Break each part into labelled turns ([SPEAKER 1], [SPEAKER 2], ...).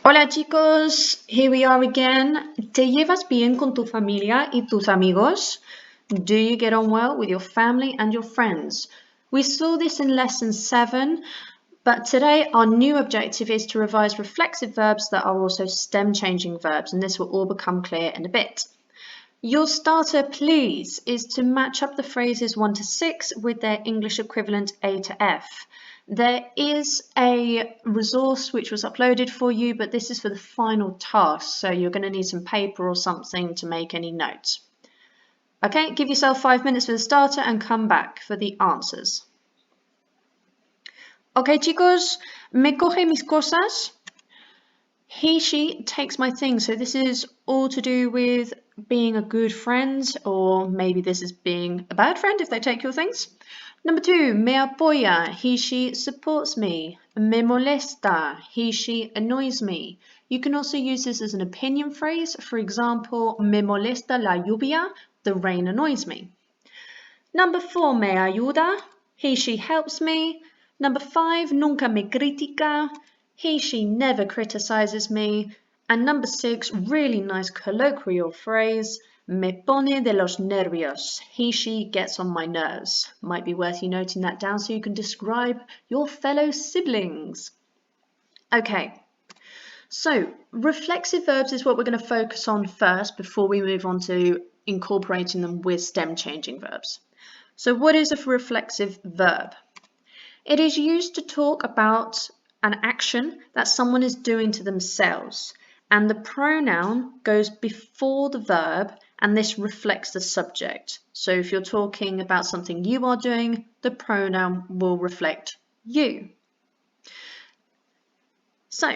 [SPEAKER 1] Hola chicos, here we are again. ¿Te llevas bien con tu familia y tus amigos? Do you get on well with your family and your friends? We saw this in lesson 7, but today our new objective is to revise reflexive verbs that are also stem changing verbs, and this will all become clear in a bit. Your starter, please, is to match up the phrases 1 to 6 with their English equivalent A to F. There is a resource which was uploaded for you, but this is for the final task, so you're going to need some paper or something to make any notes. Okay, give yourself 5 minutes for the starter and come back for the answers. Okay, chicos, me coge mis cosas. He, she takes my things. So this is all to do with being a good friend, or maybe this is being a bad friend if they take your things. Number 2, me apoya, he, she supports me. Me molesta, he, she annoys me. You can also use this as an opinion phrase. For example, me molesta la lluvia, the rain annoys me. Number 4, me ayuda, he, she helps me. Number 5, nunca me critica, he, she never criticizes me. And number 6, really nice colloquial phrase, me pone de los nervios. He, she gets on my nerves. Might be worth you noting that down so you can describe your fellow siblings. Okay, so reflexive verbs is what we're going to focus on first before we move on to incorporating them with stem changing verbs. So what is a reflexive verb? It is used to talk about an action that someone is doing to themselves, and the pronoun goes before the verb, and this reflects the subject. So if you're talking about something you are doing, the pronoun will reflect you. So,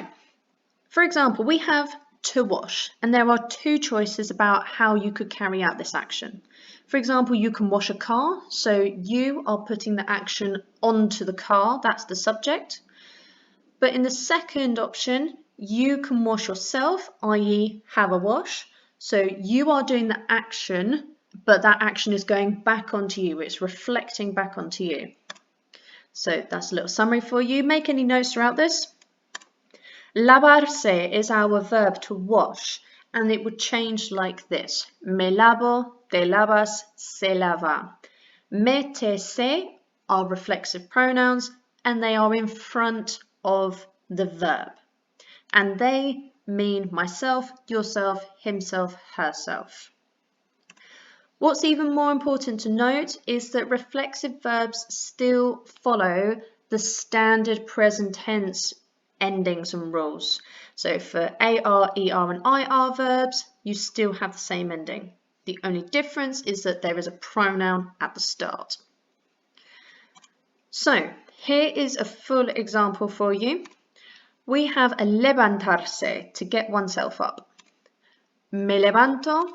[SPEAKER 1] for example, we have to wash, and there are 2 choices about how you could carry out this action. For example, you can wash a car, so you are putting the action onto the car, that's the subject. But in the second option, you can wash yourself, i.e. have a wash. So you are doing the action, but that action is going back onto you. It's reflecting back onto you. So that's a little summary for you. Make any notes throughout this. Lavarse is our verb to wash, and it would change like this. Me lavo, te lavas, se lava. Me, te, se are reflexive pronouns, and they are in front of the verb, and they mean myself, yourself, himself, herself. What's even more important to note is that reflexive verbs still follow the standard present tense endings and rules. So for AR, ER and IR verbs, you still have the same ending. The only difference is that there is a pronoun at the start. So here is a full example for you. We have a levantarse, to get oneself up. Me levanto,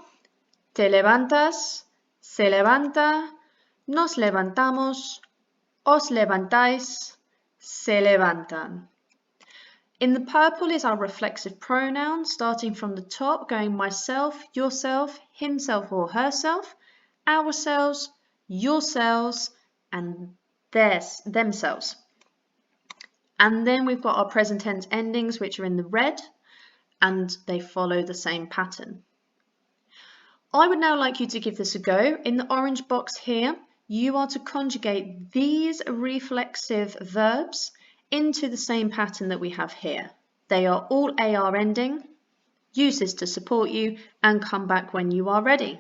[SPEAKER 1] te levantas, se levanta, nos levantamos, os levantáis, se levantan. In the purple is our reflexive pronoun, starting from the top, going myself, yourself, himself or herself, ourselves, yourselves, and theirs, themselves. And then we've got our present tense endings, which are in the red, and they follow the same pattern. I would now like you to give this a go. In the orange box here, you are to conjugate these reflexive verbs into the same pattern that we have here. They are all AR ending. Use this to support you and come back when you are ready.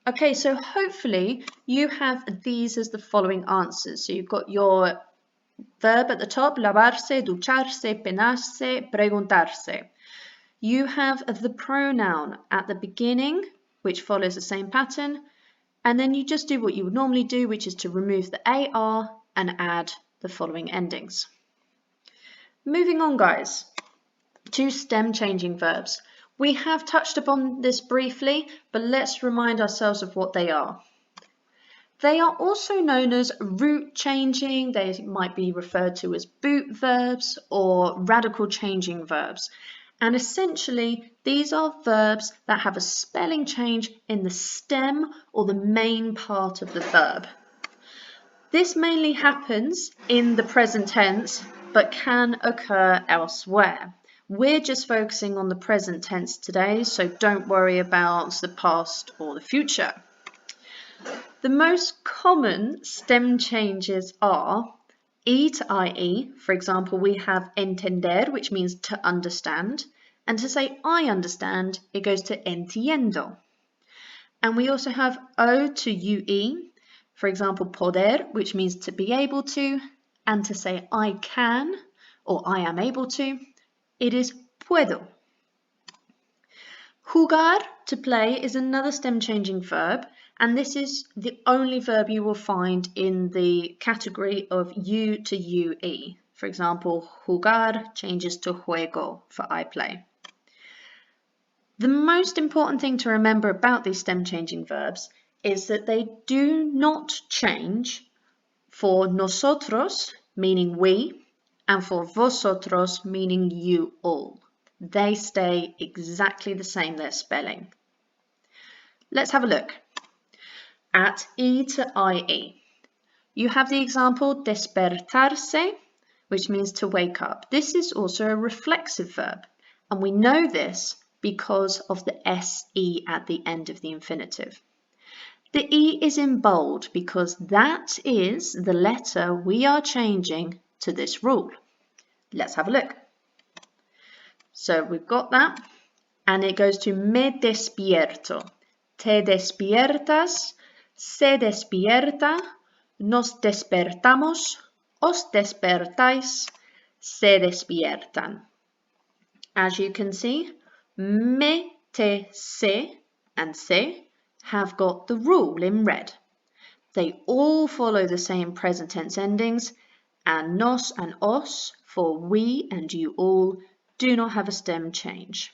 [SPEAKER 1] Okay, so hopefully you have these as the following answers. So you've got your verb at the top, lavarse, ducharse, peinarse, preguntarse. You have the pronoun at the beginning, which follows the same pattern, and then you just do what you would normally do, which is to remove the AR and add the following endings. Moving on, guys, to stem changing verbs. We have touched upon this briefly, but let's remind ourselves of what they are. They are also known as root changing. They might be referred to as boot verbs or radical changing verbs. And essentially, these are verbs that have a spelling change in the stem or the main part of the verb. This mainly happens in the present tense, but can occur elsewhere. We're just focusing on the present tense today, so don't worry about the past or the future. The most common stem changes are E to IE. For example, we have entender, which means to understand. And to say I understand, it goes to entiendo. And we also have O to UE. For example, poder, which means to be able to. And to say I can or I am able to, it is puedo. Jugar, to play, is another stem changing verb, and this is the only verb you will find in the category of U to UE. For example, jugar changes to juego for I play. The most important thing to remember about these stem changing verbs is that they do not change for nosotros, meaning we, and for vosotros, meaning you all. They stay exactly the same, their spelling. Let's have a look at E to IE. You have the example despertarse, which means to wake up. This is also a reflexive verb, and we know this because of the SE at the end of the infinitive. The E is in bold because that is the letter we are changing to this rule. Let's have a look. So we've got that, and it goes to me despierto. Te despiertas, se despierta, nos despertamos, os despertáis, se despiertan. As you can see, me, te, se, and se have got the rule in red. They all follow the same present tense endings, and nos and os for we and you all do not have a stem change.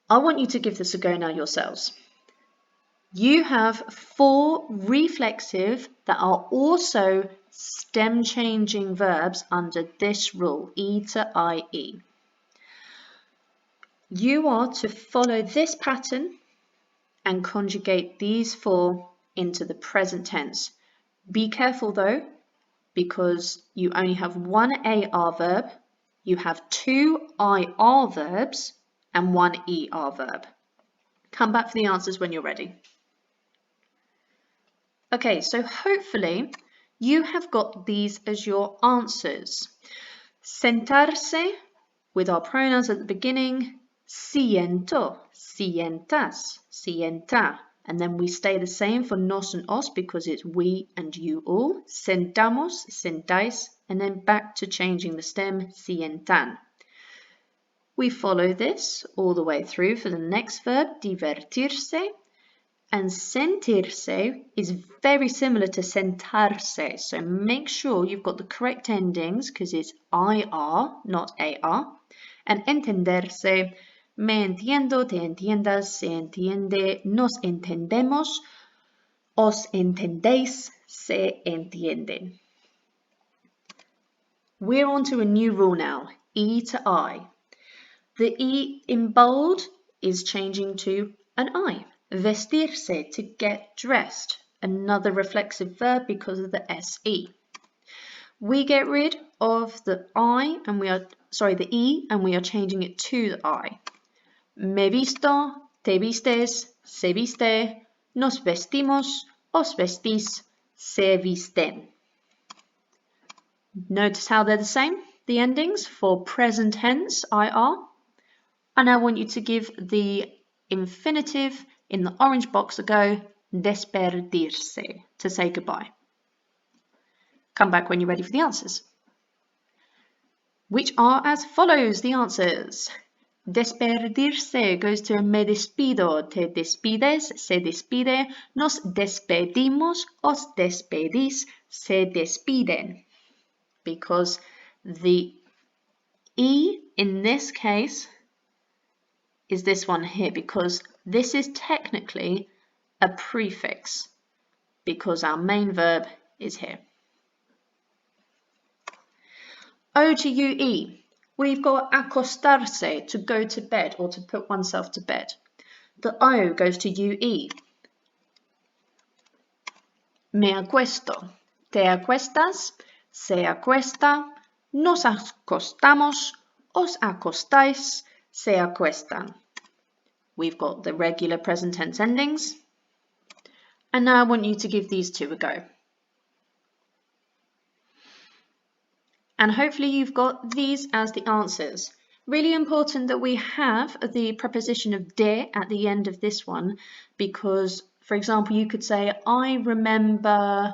[SPEAKER 1] I want you to give this a go now yourselves. You have 4 reflexive that are also stem changing verbs under this rule, E to IE. You are to follow this pattern and conjugate these 4 into the present tense. Be careful though, because you only have 1 AR verb, you have 2 IR verbs, and 1 ER verb. Come back for the answers when you're ready. Okay, so hopefully you have got these as your answers. Sentarse, with our pronouns at the beginning, siento, sientas, sienta. And then we stay the same for nos and os because it's we and you all. Sentamos, sentáis, and then back to changing the stem, sientan. We follow this all the way through for the next verb, divertirse. And sentirse is very similar to sentarse. So make sure you've got the correct endings because it's IR, not AR. And entenderse, me entiendo, te entiendas, se entiende, nos entendemos, os entendéis, se entienden. We're on to a new rule now, E to I. The E in bold is changing to an I. Vestirse, to get dressed, another reflexive verb because of the SE. We get rid of the the E and we are changing it to the I. Me visto, te vistes, se viste, nos vestimos, os vestís, se visten. Notice how they're the same, the endings for present tense, IR. And I want you to give the infinitive in the orange box a go, despedirse, to say goodbye. Come back when you're ready for the answers, which are as follows, the answers. Despedirse goes to me despido, te despides, se despide, nos despedimos, os despedís, se despiden. Because the E in this case is this one here, because this is technically a prefix, because our main verb is here. O to UE. We've got acostarse, to go to bed or to put oneself to bed. The O goes to UE. Me acuesto. te acuestas, se acuesta, nos acostamos, os acostáis, se acuestan. We've got the regular present tense endings. And now I want you to give these two a go. And hopefully you've got these as the answers. Really important that we have the preposition of de at the end of this one because, for example, you could say, I remember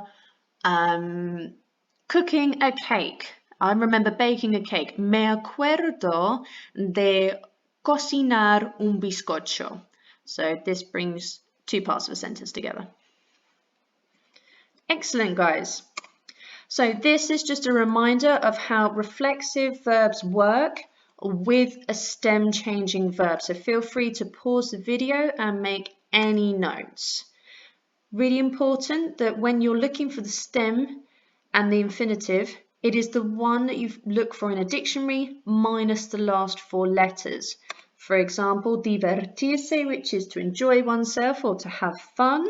[SPEAKER 1] cooking a cake. I remember baking a cake. Me acuerdo de cocinar un bizcocho. So this brings two parts of a sentence together. Excellent, guys. So this is just a reminder of how reflexive verbs work with a stem changing verb. So feel free to pause the video and make any notes. Really important that when you're looking for the stem and the infinitive, it is the one that you look for in a dictionary minus the last four letters. For example, divertirse, which is to enjoy oneself or to have fun.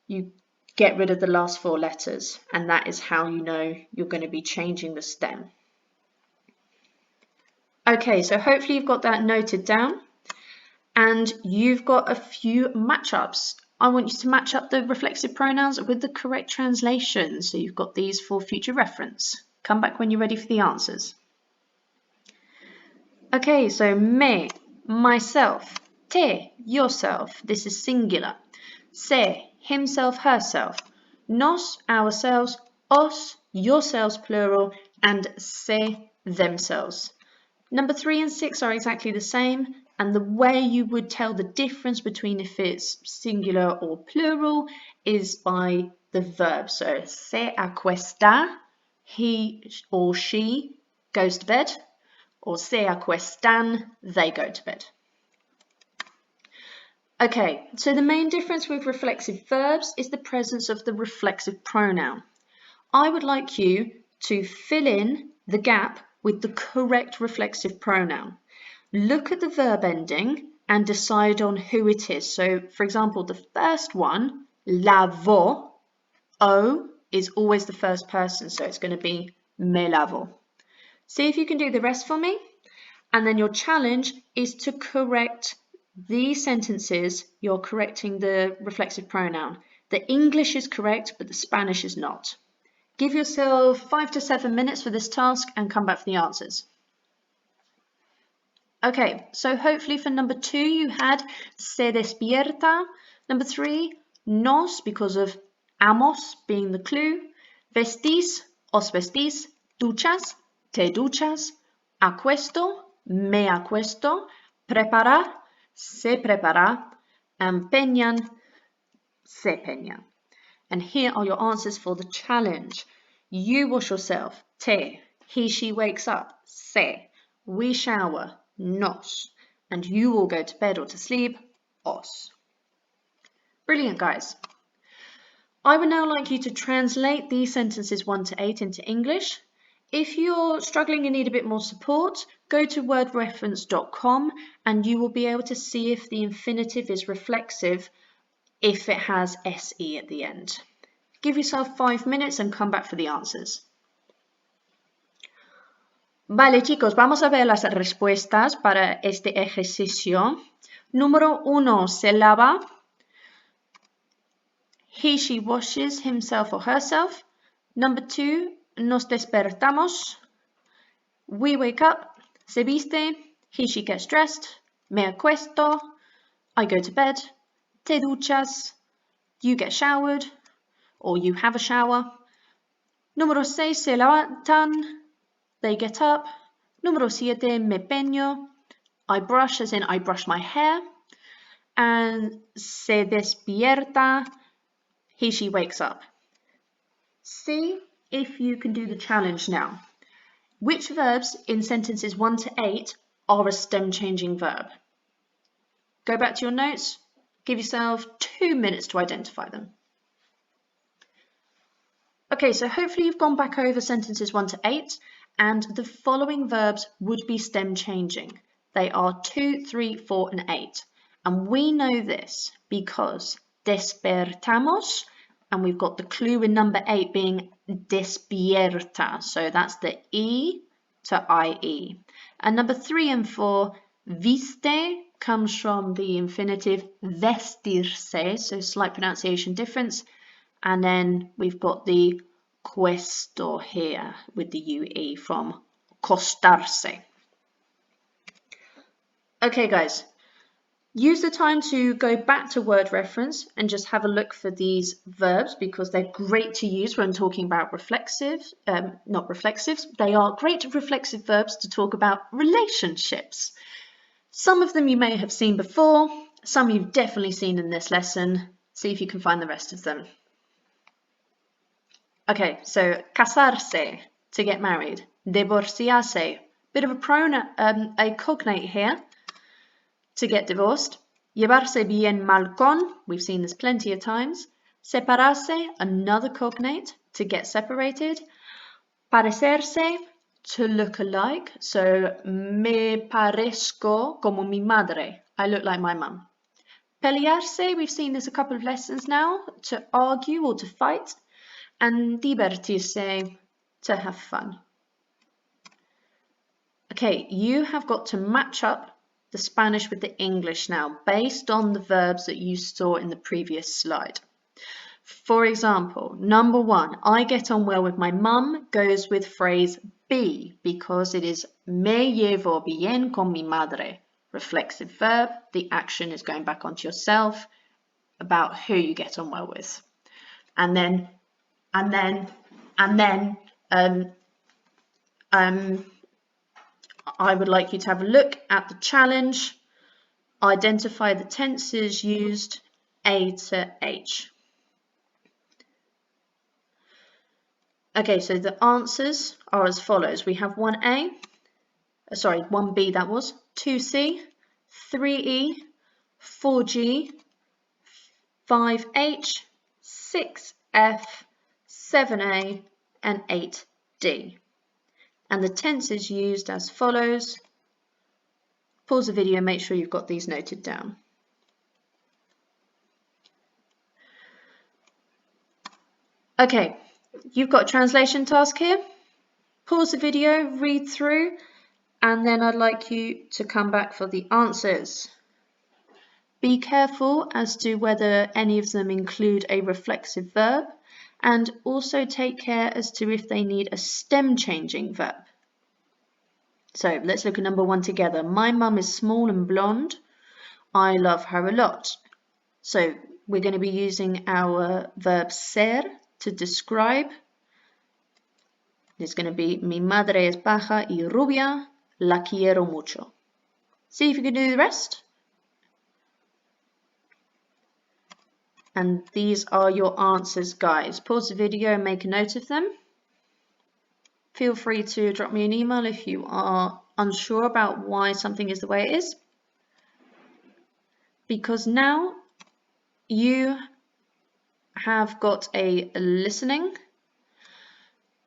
[SPEAKER 1] You get rid of the last four letters, and that is how you know you're going to be changing the stem. Okay, so hopefully you've got that noted down, and you've got a few matchups. I want you to match up the reflexive pronouns with the correct translation, so you've got these for future reference. Come back when you're ready for the answers. Okay, so me, myself, te, yourself, this is singular. Se, himself, herself, nos, ourselves, os, yourselves, plural, and se, themselves. Number 3 and 6 are exactly the same, and the way you would tell the difference between if it's singular or plural is by the verb. So, se acuesta, he or she goes to bed, or se acuestan, they go to bed. Okay, so the main difference with reflexive verbs is the presence of the reflexive pronoun. I would like you to fill in the gap with the correct reflexive pronoun. Look at the verb ending and decide on who it is. So, for example, the first one, lavo, O is always the first person, so it's going to be me lavo. See if you can do the rest for me, and then your challenge is to correct these sentences. You're correcting the reflexive pronoun. The English is correct, but the Spanish is not. Give yourself 5 to 7 minutes for this task and come back for the answers. Okay, so hopefully for number 2 you had se despierta. Number 3, nos, because of amos being the clue. Vestís, os vestís. Duchas, te duchas. Acuesto, me acuesto. Preparar, se prepara. And peñan, se peña. And here are your answers for the challenge. You wash yourself, te. He, she wakes up, se. We shower, nos. And you will go to bed or to sleep, os. Brilliant, guys. I would now like you to translate these sentences 1 to 8 into English. If you're struggling and need a bit more support, go to wordreference.com and you will be able to see if the infinitive is reflexive if it has SE at the end. Give yourself 5 minutes and come back for the answers. Vale, chicos, vamos a ver las respuestas para este ejercicio. Número 1, se lava. He, she washes himself or herself. Number 2, nos despertamos. We wake up. Se viste. He, she gets dressed. Me acuesto. I go to bed. Te duchas. You get showered. Or you have a shower. Número 6, se levantan. They get up. Número 7, me peño. I brush, as in I brush my hair. And se despierta. He, she wakes up. See if you can do the challenge now. Which verbs in sentences 1 to 8 are a stem changing verb? Go back to your notes. Give yourself 2 minutes to identify them. Okay, so hopefully you've gone back over sentences 1 to 8 and the following verbs would be stem changing. They are 2, 3, 4 and 8. And we know this because despertamos And we've got the clue in number 8 being despierta. So that's the E to IE. And number 3 and 4, viste comes from the infinitive vestirse, so slight pronunciation difference. And then we've got the questo here with the UE from costarse. Okay, guys. Use the time to go back to word reference and just have a look for these verbs because they're great to use when talking about not reflexives. They are great reflexive verbs to talk about relationships. Some of them you may have seen before, some you've definitely seen in this lesson. See if you can find the rest of them. Okay, so casarse, to get married. Divorciarse, bit of a cognate here. To get divorced. Llevarse bien mal con, we've seen this plenty of times. Separarse, another cognate, to get separated. Parecerse, to look alike. So, me parezco como mi madre, I look like my mum. Pelearse, we've seen this a couple of lessons now, to argue or to fight. And divertirse, to have fun. Okay, you have got to match up the Spanish with the English now, based on the verbs that you saw in the previous slide. For example, number 1, I get on well with my mum, goes with phrase be, because it is me llevo bien con mi madre. Reflexive verb, the action is going back onto yourself, about who you get on well with. And then, I would like you to have a look at the challenge, identify the tenses used, A to H. Okay, so the answers are as follows. We have 1B, that was, 2C, 3E, 4G, 5H, 6F, 7A, and 8D. And the tenses used as follows. Pause the video and make sure you've got these noted down. Okay, you've got a translation task here. Pause the video, read through, and then I'd like you to come back for the answers. Be careful as to whether any of them include a reflexive verb, and also take care as to if they need a stem changing verb. So let's look at number 1 together. My mum is small and blonde. I love her a lot. So we're going to be using our verb ser to describe. It's going to be mi madre es baja y rubia, la quiero mucho. See if you can do the rest. And these are your answers, guys. Pause the video and make a note of them. Feel free to drop me an email if you are unsure about why something is the way it is. Because now you have got a listening.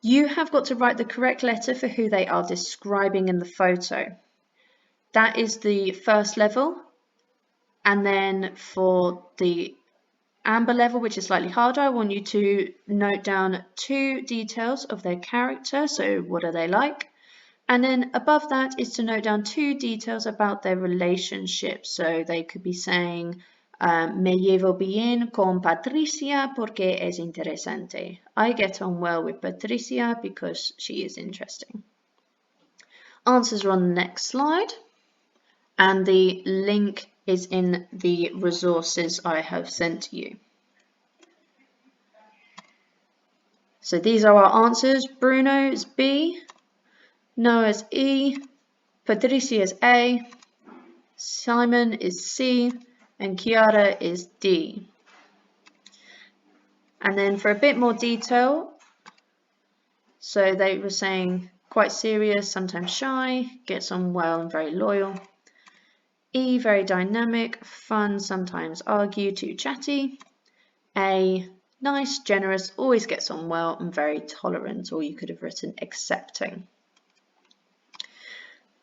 [SPEAKER 1] You have got to write the correct letter for who they are describing in the photo. That is the first level. And then for the amber level, which is slightly harder, I want you to note down 2 details of their character. So what are they like? And then above that is to note down 2 details about their relationship. So they could be saying, me llevo bien con Patricia porque es interesante. I get on well with Patricia because she is interesting. Answers are on the next slide. And the link is in the resources I have sent to you. So these are our answers. Bruno is B, Noah is E, Patricia is A, Simon is C, and Chiara is D. And then for a bit more detail, so they were saying quite serious, sometimes shy, gets on well and very loyal. E, very dynamic, fun, sometimes argue, too chatty. A, nice, generous, always gets on well and very tolerant, or you could have written accepting.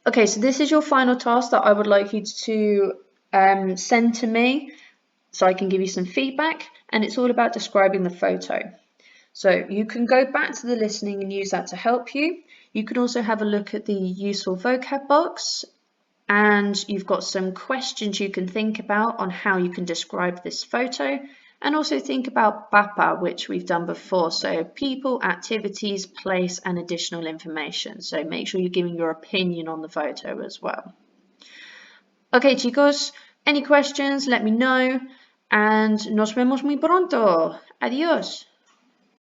[SPEAKER 1] Okay, so this is your final task that I would like you to send to me. so I can give you some feedback, and it's all about describing the photo. So you can go back to the listening and use that to help you. You can also have a look at the useful vocab box, and you've got some questions you can think about on how you can describe this photo, and also think about BAPA, which we've done before. So people, activities, place, and additional information. So make sure you're giving your opinion on the photo as well. Okay, chicos, any questions? Let me know. And nos vemos muy pronto. Adiós.